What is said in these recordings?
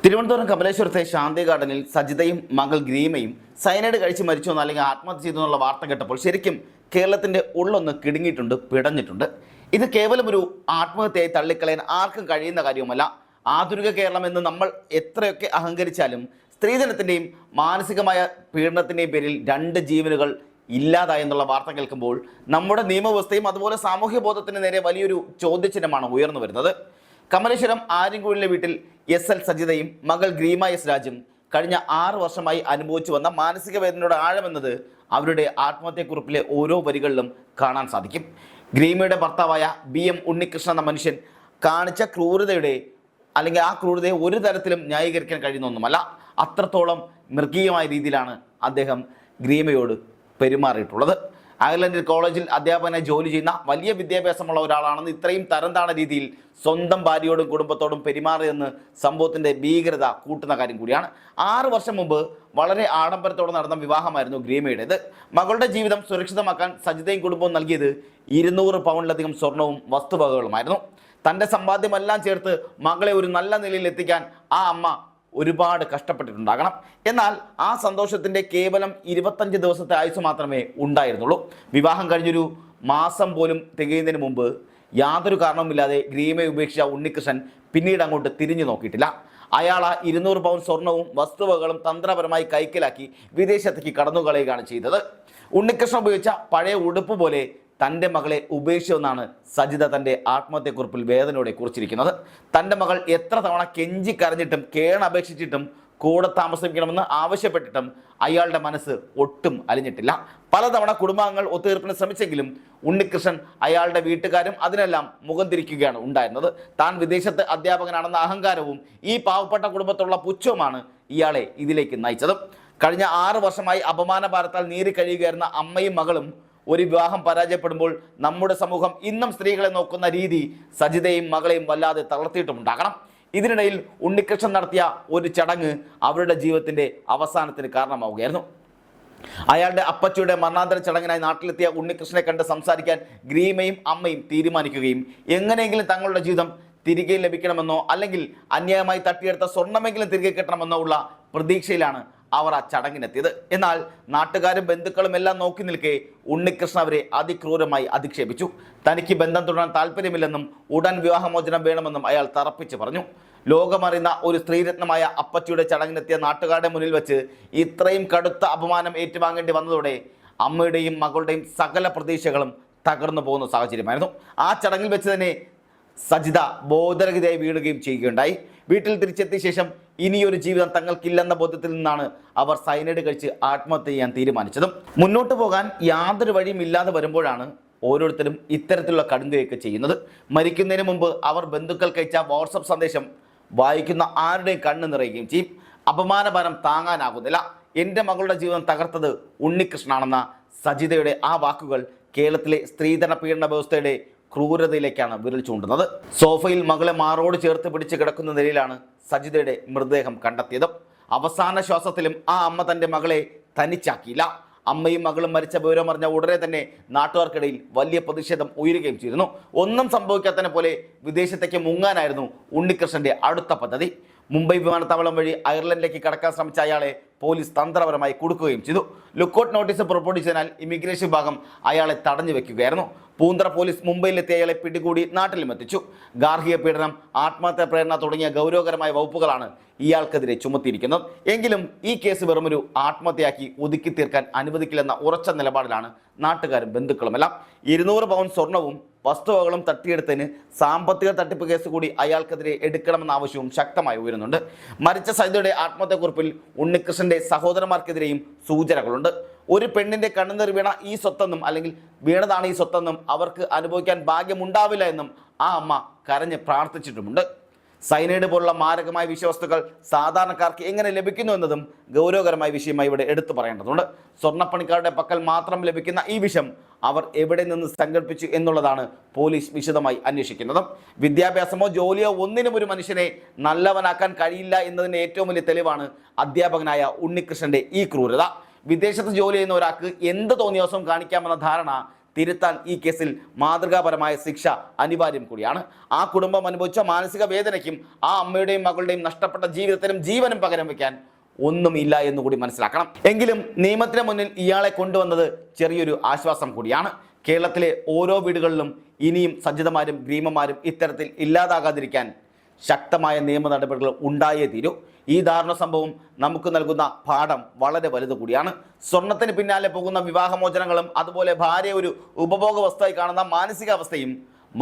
തിരുവനന്തപുരം കമലേശ്വരത്തെ ശാന്തി ഗാർഡനിൽ സജിതയും മകൾ ഗ്രീമയും സയനൈഡ് കഴിച്ച് മരിച്ചു എന്ന് അല്ലെങ്കിൽ ആത്മഹത്യ ചെയ്തു എന്നുള്ള വാർത്ത കേട്ടപ്പോൾ ശരിക്കും കേരളത്തിൻ്റെ ഉള്ളൊന്ന് കിടുങ്ങിയിട്ടുണ്ട്, പിടഞ്ഞിട്ടുണ്ട്. ഇത് കേവലം ഒരു ആത്മഹത്യയായി തള്ളിക്കളയാൻ ആർക്കും കഴിയുന്ന കാര്യവുമല്ല. ആധുനിക കേരളം എന്ന് നമ്മൾ എത്രയൊക്കെ അഹങ്കരിച്ചാലും സ്ത്രീധനത്തിൻ്റെയും മാനസികമായ പീഡനത്തിൻ്റെയും പേരിൽ 2 ജീവനുകൾ ഇല്ലാതായി എന്നുള്ള വാർത്ത കേൾക്കുമ്പോൾ നമ്മുടെ നിയമവ്യവസ്ഥയും അതുപോലെ സാമൂഹ്യ ബോധത്തിന് നേരെ വലിയൊരു ചോദ്യചിഹ്നമാണ് ഉയർന്നു വരുന്നത്. കമലേശ്വരം ആര്യൻകുഴിയിലെ വീട്ടിൽ SL സജിതയും മകൾ ഗ്രീമ S രാജും കഴിഞ്ഞ 6 വർഷമായി അനുഭവിച്ചു വന്ന മാനസിക വേദനയുടെ ആഴമെന്നത് അവരുടെ ആത്മഹത്യക്കുറിപ്പിലെ ഓരോ വരികളിലും കാണാൻ സാധിക്കും. ഗ്രീമയുടെ ഭർത്താവായ BM ഉണ്ണികൃഷ്ണൻ എന്ന മനുഷ്യൻ കാണിച്ച ക്രൂരതയുടെ അല്ലെങ്കിൽ ആ ക്രൂരതയെ ഒരു തരത്തിലും ന്യായീകരിക്കാൻ കഴിയുന്ന ഒന്നുമല്ല. അത്രത്തോളം മൃഗീയമായ രീതിയിലാണ് അദ്ദേഹം ഗ്രീമയോട് പെരുമാറിയിട്ടുള്ളത്. അയർലൻഡിൽ കോളേജിൽ അധ്യാപകനായി ജോലി ചെയ്യുന്ന വലിയ വിദ്യാഭ്യാസമുള്ള ഒരാളാണെന്ന് ഇത്രയും തരംതാണ രീതിയിൽ സ്വന്തം ഭാര്യയോടും കുടുംബത്തോടും പെരുമാറിയെന്ന് സംഭവത്തിൻ്റെ ഭീകരത കൂട്ടുന്ന കാര്യം കൂടിയാണ്. 6 വർഷം മുമ്പ് വളരെ ആഡംബരത്തോടെ നടന്ന വിവാഹമായിരുന്നു ഗ്രീമയുടേത്. മകളുടെ ജീവിതം സുരക്ഷിതമാക്കാൻ സജിതയും കുടുംബവും നൽകിയത് 200 പൗണ്ടിലധികം സ്വർണവും വസ്തുവകകളുമായിരുന്നു. തൻ്റെ സമ്പാദ്യമെല്ലാം ചേർത്ത് മകളെ ഒരു നല്ല നിലയിൽ എത്തിക്കാൻ ആ അമ്മ ഒരുപാട് കഷ്ടപ്പെട്ടിട്ടുണ്ടാകണം. എന്നാൽ ആ സന്തോഷത്തിൻ്റെ കേവലം 25 ദിവസത്തെ ആയുസ് മാത്രമേ ഉണ്ടായിരുന്നുള്ളൂ. വിവാഹം കഴിഞ്ഞൊരു മാസം പോലും തികയുന്നതിന് മുമ്പ് യാതൊരു കാരണവുമില്ലാതെ ഗ്രീമയെ ഉപേക്ഷിച്ച ഉണ്ണികൃഷ്ണൻ പിന്നീട് അങ്ങോട്ട് തിരിഞ്ഞു നോക്കിയിട്ടില്ല. അയാൾ ആ 200 പൗണ്ട് സ്വർണവും വസ്തുവകകളും തന്ത്രപരമായി കൈക്കലാക്കി വിദേശത്തേക്ക് കടന്നുകളയുകയാണ് ചെയ്തത്. ഉണ്ണികൃഷ്ണൻ ഉപയോഗിച്ച പഴയ ഉടുപ്പ് പോലെ തൻ്റെ മകളെ ഉപേക്ഷിച്ചെന്നാണ് സജിത തൻ്റെ ആത്മഹത്യക്കുറിപ്പിൽ വേദനയോടെ കുറിച്ചിരിക്കുന്നത്. തൻ്റെ മകൾ എത്ര തവണ കെഞ്ചി കരഞ്ഞിട്ടും കേണപേക്ഷിച്ചിട്ടും കൂടെ താമസിക്കണമെന്ന് ആവശ്യപ്പെട്ടിട്ടും അയാളുടെ മനസ്സ് ഒട്ടും അലിഞ്ഞിട്ടില്ല. പലതവണ കുടുംബാംഗങ്ങൾ ഒത്തുതീർപ്പിന് ശ്രമിച്ചെങ്കിലും ഉണ്ണികൃഷ്ണൻ അയാളുടെ വീട്ടുകാരും അതിനെല്ലാം മുഖം തിരിക്കുകയാണ് ഉണ്ടായിരുന്നത്. താൻ വിദേശത്ത് അധ്യാപകനാണെന്ന അഹങ്കാരവും ഈ പാവപ്പെട്ട കുടുംബത്തോടുള്ള പുച്ഛവുമാണ് ഇയാളെ ഇതിലേക്ക് നയിച്ചത്. കഴിഞ്ഞ 6 വർഷമായി അപമാനഭാരത്താൽ നീറി കഴിയുകയായിരുന്ന അമ്മയും മകളും ഒരു വിവാഹം പരാജയപ്പെടുമ്പോൾ നമ്മുടെ സമൂഹം ഇന്നും സ്ത്രീകളെ നോക്കുന്ന രീതി സജിതയും മകളെയും വല്ലാതെ തളർത്തിയിട്ടുമുണ്ടാകണം. ഇതിനിടയിൽ ഉണ്ണികൃഷ്ണൻ നടത്തിയ ഒരു ചടങ്ങ് അവരുടെ ജീവിതത്തിൻ്റെ അവസാനത്തിന് കാരണമാവുകയായിരുന്നു. അയാളുടെ അപ്പച്ചിയുടെ മരണാന്തര ചടങ്ങിനായി നാട്ടിലെത്തിയ ഉണ്ണികൃഷ്ണനെ കണ്ട് സംസാരിക്കാൻ ഗ്രീമയും അമ്മയും തീരുമാനിക്കുകയും എങ്ങനെയെങ്കിലും തങ്ങളുടെ ജീവിതം തിരികെ ലഭിക്കണമെന്നോ അല്ലെങ്കിൽ അന്യായമായി തട്ടിയെടുത്ത സ്വർണമെങ്കിലും തിരികെ കിട്ടണമെന്നോ ഉള്ള പ്രതീക്ഷയിലാണ് അവർ ആ ചടങ്ങിനെത്തിയത്. എന്നാൽ നാട്ടുകാരും ബന്ധുക്കളും എല്ലാം നോക്കി നിൽക്കെ ഉണ്ണികൃഷ്ണൻ അവരെ അതിക്രൂരമായി അധിക്ഷേപിച്ചു. തനിക്ക് ബന്ധം തുടരാൻ താല്പര്യമില്ലെന്നും ഉടൻ വിവാഹമോചനം വേണമെന്നും അയാൾ തറപ്പിച്ച് പറഞ്ഞു. ലോകമറിയുന്ന ഒരു സ്ത്രീരത്നമായ അപ്പച്ചിയുടെ ചടങ്ങിനെത്തിയ നാട്ടുകാരുടെ മുന്നിൽ വെച്ച് ഇത്രയും കടുത്ത അപമാനം ഏറ്റുവാങ്ങേണ്ടി വന്നതോടെ അമ്മയുടെയും മകളുടെയും സകല പ്രതീക്ഷകളും തകർന്നു പോകുന്ന സാഹചര്യമായിരുന്നു. ആ ചടങ്ങിൽ വെച്ച് തന്നെ സജിത ബോധരഹിതയായി വീഴുകയും ചെയ്യുകയുണ്ടായി. വീട്ടിൽ തിരിച്ചെത്തിയ ശേഷം ഇനിയൊരു ജീവിതം തങ്ങൾക്കില്ലെന്ന ബോധ്യത്തിൽ നിന്നാണ് അവർ സയനൈഡ് കഴിച്ച് ആത്മഹത്യ ചെയ്യാൻ തീരുമാനിച്ചതും. മുന്നോട്ട് പോകാൻ യാതൊരു വഴിയും ഇല്ലാതെ വരുമ്പോഴാണ് ഓരോരുത്തരും ഇത്തരത്തിലുള്ള കടുങ്കയൊക്കെ ചെയ്യുന്നത്. മരിക്കുന്നതിന് മുമ്പ് അവർ ബന്ധുക്കൾക്ക് അയച്ച വാട്സപ്പ് സന്ദേശം വായിക്കുന്ന ആരുടെയും കണ്ണ് നിറയുകയും ചെയ്യും. അപമാനഭാരം താങ്ങാനാകുന്നില്ല. എൻ്റെ മകളുടെ ജീവിതം തകർത്തത് ഉണ്ണികൃഷ്ണനാണെന്ന സജിതയുടെ ആ വാക്കുകൾ കേരളത്തിലെ സ്ത്രീധന പീഡന വ്യവസ്ഥയുടെ ക്രൂരതയിലേക്കാണ് വിരൽ ചൂണ്ടുന്നത്. സോഫയിൽ മകളെ മാറോട് ചേർത്ത് പിടിച്ച് കിടക്കുന്ന നിലയിലാണ് സജിതയുടെ മൃതദേഹം കണ്ടെത്തിയത്. അവസാന ശ്വാസത്തിലും ആ അമ്മ തൻ്റെ മകളെ തനിച്ചാക്കിയില്ല. അമ്മയും മകളും മരിച്ച വിവരം അറിഞ്ഞ ഉടനെ തന്നെ നാട്ടുകാർക്കിടയിൽ വലിയ പ്രതിഷേധം ഉയരുകയും ചെയ്തിരുന്നു. ഒന്നും സംഭവിക്കാത്തതിനെ പോലെ വിദേശത്തേക്ക് മുങ്ങാനായിരുന്നു ഉണ്ണികൃഷ്ണന്റെ അടുത്ത പദ്ധതി. മുംബൈ വിമാനത്താവളം വഴി അയർലൻഡിലേക്ക് കടക്കാൻ ശ്രമിച്ച അയാളെ പോലീസ് തന്ത്രപരമായി കുടുക്കുകയും ചെയ്തു. ലുക്കൌട്ട് നോട്ടീസ് പുറപ്പെടുവിച്ചതിനാൽ ഇമിഗ്രേഷൻ വിഭാഗം അയാളെ തടഞ്ഞു വെക്കുകയായിരുന്നു. പൂന്തറ പോലീസ് മുംബൈയിലെത്തിയ അയാളെ പിടികൂടി നാട്ടിലും എത്തിച്ചു. ഗാർഹിക പീഡനം, ആത്മഹത്യാ പ്രേരണ തുടങ്ങിയ ഗൗരവകരമായ വകുപ്പുകളാണ് ഇയാൾക്കെതിരെ ചുമത്തിയിരിക്കുന്നത്. എങ്കിലും ഈ കേസ് വെറുമൊരു ആത്മഹത്യയാക്കി ഒതുക്കി തീർക്കാൻ അനുവദിക്കില്ലെന്ന ഉറച്ച നിലപാടിലാണ് നാട്ടുകാരും ബന്ധുക്കളുമെല്ലാം. 200 പൗണ്ട് സ്വർണവും വസ്തുവകളും തട്ടിയെടുത്തതിന് സാമ്പത്തിക തട്ടിപ്പ് കേസ് കൂടി അയാൾക്കെതിരെ എടുക്കണമെന്ന ആവശ്യവും ശക്തമായി ഉയരുന്നുണ്ട്. മരിച്ച സജിതയുടെ ആത്മഹത്യാക്കുറിപ്പിൽ ഉണ്ണികൃഷ്ണന്റെ സഹോദരന്മാർക്കെതിരെയും സൂചനകളുണ്ട്. ഒരു പെണ്ണിന്റെ കണ്ണുനീർ വീണ ഈ സ്വത്തെന്നും അല്ലെങ്കിൽ വീണതാണ് ഈ സ്വത്തെന്നും അവർക്ക് അനുഭവിക്കാൻ ഭാഗ്യമുണ്ടാവില്ല എന്നും ആ അമ്മ കരഞ്ഞ് പ്രാർത്ഥിച്ചിട്ടുമുണ്ട്. സൈനൈഡ് പോലുള്ള മാരകമായ വിഷവസ്തുക്കൾ സാധാരണക്കാർക്ക് എങ്ങനെ ലഭിക്കുന്നു എന്നതും ഗൗരവകരമായ വിഷയമായി ഇവിടെ എടുത്തു പറയേണ്ടതുണ്ട്. സ്വർണ്ണപ്പണിക്കാരുടെ പക്കൽ മാത്രം ലഭിക്കുന്ന ഈ വിഷം അവർ എവിടെ നിന്ന് സങ്കല്പിച്ചു എന്നുള്ളതാണ് പോലീസ് വിശദമായി അന്വേഷിക്കുന്നത്. വിദ്യാഭ്യാസമോ ജോലിയോ ഒന്നിനും ഒരു മനുഷ്യനെ നല്ലവനാക്കാൻ കഴിയില്ല എന്നതിൻ്റെ ഏറ്റവും വലിയ തെളിവാണ് അധ്യാപകനായ ഉണ്ണികൃഷ്ണന്റെ ഈ ക്രൂരത. വിദേശത്ത് ജോലി ചെയ്യുന്ന ഒരാൾക്ക് എന്ത് തോന്നിയ ദിവസവും കാണിക്കാമെന്ന ധാരണ തിരുത്താൻ ഈ കേസിൽ മാതൃകാപരമായ ശിക്ഷ അനിവാര്യം കൂടിയാണ്. ആ കുടുംബം അനുഭവിച്ച മാനസിക വേദനയ്ക്കും ആ അമ്മയുടെയും മകളുടെയും നഷ്ടപ്പെട്ട ജീവിതത്തിനും ജീവനും പകരം വയ്ക്കാൻ ഒന്നുമില്ല എന്നുകൂടി മനസ്സിലാക്കണം. എങ്കിലും നിയമത്തിന് മുന്നിൽ ഇയാളെ കൊണ്ടുവന്നത് ചെറിയൊരു ആശ്വാസം കൂടിയാണ്. കേരളത്തിലെ ഓരോ വീടുകളിലും ഇനിയും സജ്ജിതമാരും ഗ്രീമമാരും ഇത്തരത്തിൽ ഇല്ലാതാകാതിരിക്കാൻ ശക്തമായ നിയമ നടപടികൾ ഉണ്ടായേ തീരൂ. ഈ ദാരുണ സംഭവം നമുക്ക് നൽകുന്ന പാഠം വളരെ വലുത് കൂടിയാണ്. സ്വർണത്തിന് പിന്നാലെ പോകുന്ന വിവാഹമോചനങ്ങളും അതുപോലെ ഭാര്യ ഒരു ഉപഭോഗ വസ്തുവായി കാണുന്ന മാനസികാവസ്ഥയും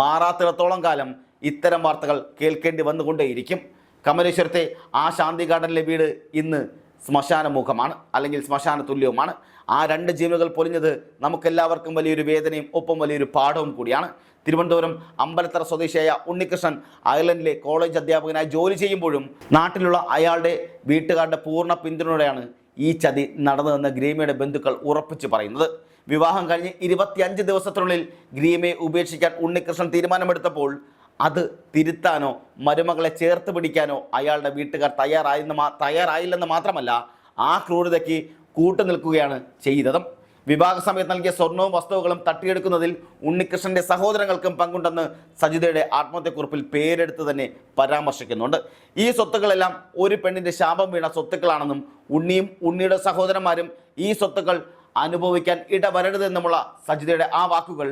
മാറാത്തിടത്തോളം കാലം ഇത്തരം വാർത്തകൾ കേൾക്കേണ്ടി വന്നുകൊണ്ടേയിരിക്കും. കമലേശ്വരത്തെ ആ ശാന്തി ഗാർഡനിലെ വീട് ഇന്ന് ശ്മശാനമുഖമാണ്, അല്ലെങ്കിൽ ശ്മശാന തുല്യവുമാണ്. ആ രണ്ട് ജീവനുകൾ പൊലിഞ്ഞത് നമുക്കെല്ലാവർക്കും വലിയൊരു വേദനയും ഒപ്പം വലിയൊരു പാഠവും കൂടിയാണ്. തിരുവനന്തപുരം അമ്പലത്തറ സ്വദേശിയായ ഉണ്ണികൃഷ്ണൻ അയർലൻഡിലെ കോളേജ് അധ്യാപകനായി ജോലി ചെയ്യുമ്പോഴും നാട്ടിലുള്ള അയാളുടെ വീട്ടുകാരുടെ പൂർണ്ണ പിന്തുണയോടെയാണ് ഈ ചതി നടന്നതെന്ന് ഗ്രീമയുടെ ബന്ധുക്കൾ ഉറപ്പിച്ചു പറയുന്നത്. വിവാഹം കഴിഞ്ഞ് 25 ദിവസത്തിനുള്ളിൽ ഗ്രീമയെ ഉപേക്ഷിക്കാൻ ഉണ്ണികൃഷ്ണൻ തീരുമാനമെടുത്തപ്പോൾ അത് തിരുത്താനോ മരുമകളെ ചേർത്ത് പിടിക്കാനോ അയാളുടെ വീട്ടുകാർ തയ്യാറായില്ലെന്ന് മാത്രമല്ല, ആ ക്രൂരതയ്ക്ക് കൂട്ടുനിൽക്കുകയാണ് ചെയ്തതും. വിവാഹ സമയത്ത് നൽകിയ സ്വർണവും വസ്തുക്കളും തട്ടിയെടുക്കുന്നതിൽ ഉണ്ണികൃഷ്ണന്റെ സഹോദരങ്ങൾക്കും പങ്കുണ്ടെന്ന് സജിതയുടെ ആത്മഹത്യക്കുറിപ്പിൽ പേരെടുത്ത് തന്നെ പരാമർശിക്കുന്നുണ്ട്. ഈ സ്വത്തുക്കളെല്ലാം ഒരു പെണ്ണിന്റെ ശാപം വീണ സ്വത്തുക്കളാണെന്നും ഉണ്ണിയും ഉണ്ണിയുടെ സഹോദരന്മാരും ഈ സ്വത്തുക്കൾ അനുഭവിക്കാൻ ഇടവരരുതെന്നുമുള്ള സജിതയുടെ ആ വാക്കുകൾ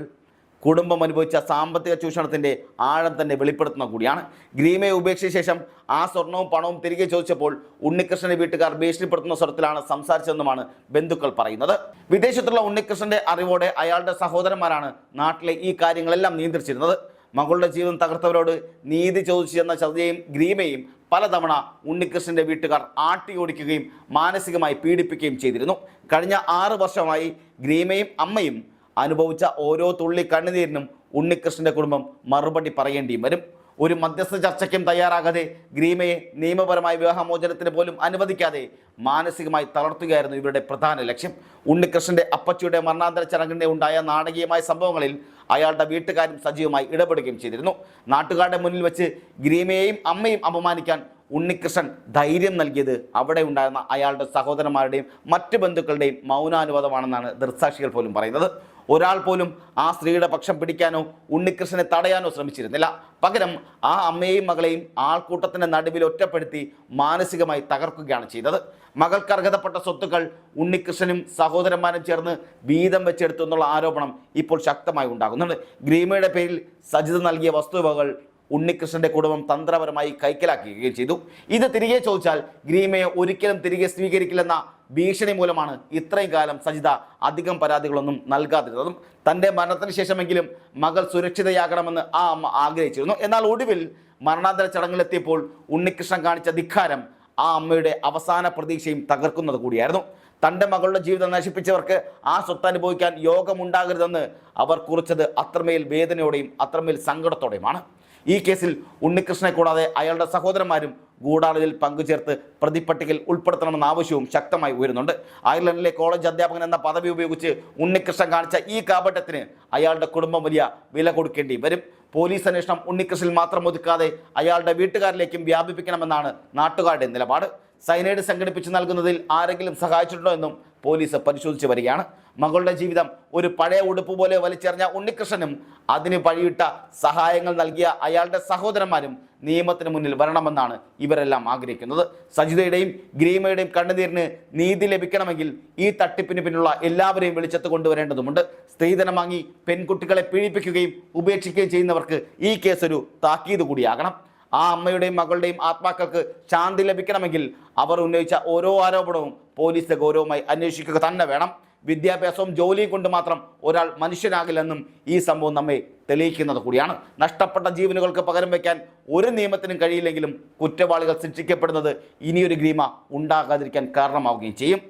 കുടുംബം അനുഭവിച്ച സാമ്പത്തിക ചൂഷണത്തിൻ്റെ ആഴം തന്നെ വെളിപ്പെടുത്തുന്ന കൂടിയാണ്. ഗ്രീമയെ ഉപേക്ഷിച്ച ശേഷം ആ സ്വർണവും പണവും തിരികെ ചോദിച്ചപ്പോൾ ഉണ്ണികൃഷ്ണന്റെ വീട്ടുകാർ ഭീഷണിപ്പെടുത്തുന്ന സ്വരത്തിലാണ് സംസാരിച്ചതെന്നുമാണ് ബന്ധുക്കൾ പറയുന്നത്. വിദേശത്തുള്ള ഉണ്ണികൃഷ്ണന്റെ അറിവോടെ അയാളുടെ സഹോദരന്മാരാണ് നാട്ടിലെ ഈ കാര്യങ്ങളെല്ലാം നിയന്ത്രിച്ചിരുന്നത്. മകളുടെ ജീവിതം തകർത്തവരോട് നീതി ചോദിച്ചെന്ന ചതിയെയും ഗ്രീമയും പലതവണ ഉണ്ണികൃഷ്ണന്റെ വീട്ടുകാർ ആട്ടിയോടിക്കുകയും മാനസികമായി പീഡിപ്പിക്കുകയും ചെയ്തിരുന്നു. കഴിഞ്ഞ 6 വർഷമായി ഗ്രീമയും അമ്മയും അനുഭവിച്ച ഓരോ തുള്ളി കണ്ണുനീരിനും ഉണ്ണികൃഷ്ണന്റെ കുടുംബം മറുപടി പറയേണ്ടിയും വരും. ഒരു മധ്യസ്ഥ ചർച്ചയ്ക്കും തയ്യാറാകാതെ ഗ്രീമയെ നിയമപരമായ വിവാഹമോചനത്തിന് പോലും അനുവദിക്കാതെ മാനസികമായി തളർത്തുകയായിരുന്നു ഇവരുടെ പ്രധാന ലക്ഷ്യം. ഉണ്ണികൃഷ്ണന്റെ അപ്പച്ചിയുടെ മരണാന്തര ചടങ്ങിനെ ഉണ്ടായ നാടകീയമായ സംഭവങ്ങളിൽ അയാളുടെ വീട്ടുകാരും സജീവമായി ഇടപെടുകയും ചെയ്തിരുന്നു. നാട്ടുകാരുടെ മുന്നിൽ വെച്ച് ഗ്രീമയെയും അമ്മയും അപമാനിക്കാൻ ഉണ്ണികൃഷ്ണൻ ധൈര്യം നൽകിയത് അവിടെ ഉണ്ടായിരുന്ന അയാളുടെ സഹോദരന്മാരുടെയും മറ്റ് ബന്ധുക്കളുടെയും മൗനാനുവാദമാണെന്നാണ് ദൃക്സാക്ഷികൾ പോലും പറയുന്നത്. ഒരാൾ പോലും ആ സ്ത്രീയുടെ പക്ഷം പിടിക്കാനോ ഉണ്ണികൃഷ്ണനെ തടയാനോ ശ്രമിച്ചിരുന്നില്ല. പകരം ആ അമ്മയെയും മകളെയും ആൾക്കൂട്ടത്തിൻ്റെ നടുവിൽ ഒറ്റപ്പെടുത്തി മാനസികമായി തകർക്കുകയാണ് ചെയ്തത്. മകൾക്ക് അർഹതപ്പെട്ട സ്വത്തുക്കൾ ഉണ്ണികൃഷ്ണനും സഹോദരന്മാരും ചേർന്ന് വീതം വെച്ചെടുത്തു എന്നുള്ള ആരോപണം ഇപ്പോൾ ശക്തമായി ഉണ്ടാകുന്നുണ്ട്. ഗ്രീമയുടെ പേരിൽ സജിത നൽകിയ വസ്തുവകകൾ ഉണ്ണികൃഷ്ണന്റെ കുടുംബം തന്ത്രപരമായി കൈക്കലാക്കുകയും ചെയ്തു. ഇത് തിരികെ ചോദിച്ചാൽ ഗ്രീമയെ ഒരിക്കലും തിരികെ സ്വീകരിക്കില്ലെന്ന ഭീഷണി മൂലമാണ് ഇത്രയും കാലം സജിത അധികം പരാതികളൊന്നും നൽകാതിരുന്നതും. തൻ്റെ മരണത്തിന് ശേഷമെങ്കിലും മകൾ സുരക്ഷിതയാകണമെന്ന് ആ അമ്മ ആഗ്രഹിച്ചിരുന്നു. എന്നാൽ ഒടുവിൽ മരണാന്തര ചടങ്ങിലെത്തിയപ്പോൾ ഉണ്ണികൃഷ്ണൻ കാണിച്ച ധിക്കാരം ആ അമ്മയുടെ അവസാന പ്രതീക്ഷയും തകർക്കുന്നത് കൂടിയായിരുന്നു. തൻ്റെ മകളുടെ ജീവിതം നശിപ്പിച്ചവർക്ക് ആ സ്വത്ത് അനുഭവിക്കാൻ യോഗമുണ്ടാകരുതെന്ന് അവർ കുറിച്ചത് അത്രമേൽ വേദനയോടെയും അത്രമേൽ സങ്കടത്തോടെയുമാണ്. ഈ കേസിൽ ഉണ്ണികൃഷ്ണനെ കൂടാതെ അയാളുടെ സഹോദരന്മാരും ഗൂഢാലോചനയിൽ പങ്കുചേർത്ത് പ്രതിപ്പട്ടികയിൽ ഉൾപ്പെടുത്തണമെന്ന ആവശ്യവും ശക്തമായി ഉയരുന്നുണ്ട്. അയർലൻഡിലെ കോളേജ് അധ്യാപകൻ എന്ന പദവി ഉപയോഗിച്ച് ഉണ്ണികൃഷ്ണൻ കാണിച്ച ഈ കാപട്യത്തിന് അയാളുടെ കുടുംബം വലിയ വില കൊടുക്കേണ്ടി വരും. പോലീസ് അന്വേഷണം ഉണ്ണികൃഷ്ണനിൽ മാത്രം ഒതുക്കാതെ അയാളുടെ വീട്ടുകാരിലേക്കും വ്യാപിപ്പിക്കണമെന്നാണ് നാട്ടുകാരുടെ നിലപാട്. സൈനൈഡ് സംഘടിപ്പിച്ച് നൽകുന്നതിൽ ആരെങ്കിലും സഹായിച്ചിട്ടുണ്ടോ എന്നും പോലീസ് പരിശോധിച്ച് വരികയാണ്. മകളുടെ ജീവിതം ഒരു പഴയ ഉടുപ്പ് പോലെ വലിച്ചെറിഞ്ഞ ഉണ്ണികൃഷ്ണനും അതിന് വഴിയിട്ട സഹായങ്ങൾ നൽകിയ അയാളുടെ സഹോദരന്മാരും നിയമത്തിന് മുന്നിൽ വരണമെന്നാണ് ഇവരെല്ലാം ആഗ്രഹിക്കുന്നത്. സജിതയുടെയും ഗ്രീമയുടെയും കണ്ണുനീരിന് നീതി ലഭിക്കണമെങ്കിൽ ഈ തട്ടിപ്പിന് പിന്നിലുള്ള എല്ലാവരെയും വെളിച്ചത്ത് കൊണ്ടുവരേണ്ടതുണ്ട്. സ്ത്രീധനം വാങ്ങി പെൺകുട്ടികളെ പീഡിപ്പിക്കുകയും ഉപേക്ഷിക്കുകയും ചെയ്യുന്നവർക്ക് ഈ കേസ് ഒരു താക്കീത് കൂടിയാകണം. ആ അമ്മയുടെയും മകളുടെയും ആത്മാക്കൾക്ക് ശാന്തി ലഭിക്കണമെങ്കിൽ അവർ ഉന്നയിച്ച ഓരോ ആരോപണവും പോലീസ് ഗൗരവമായി അന്വേഷിക്കുക തന്നെ വേണം. വിദ്യാഭ്യാസവും ജോലിയും കൊണ്ട് മാത്രം ഒരാൾ മനുഷ്യനാകില്ലെന്നും ഈ സംഭവം നമ്മെ തെളിയിക്കുന്നത് കൂടിയാണ്. നഷ്ടപ്പെട്ട ജീവനുകൾക്ക് പകരം വയ്ക്കാൻ ഒരു നിയമത്തിനും കഴിയില്ലെങ്കിലും കുറ്റവാളികൾ ശിക്ഷിക്കപ്പെടുന്നത് ഇനിയൊരു ഗ്രീമ ഉണ്ടാകാതിരിക്കാൻ കാരണമാവുകയും ചെയ്യും.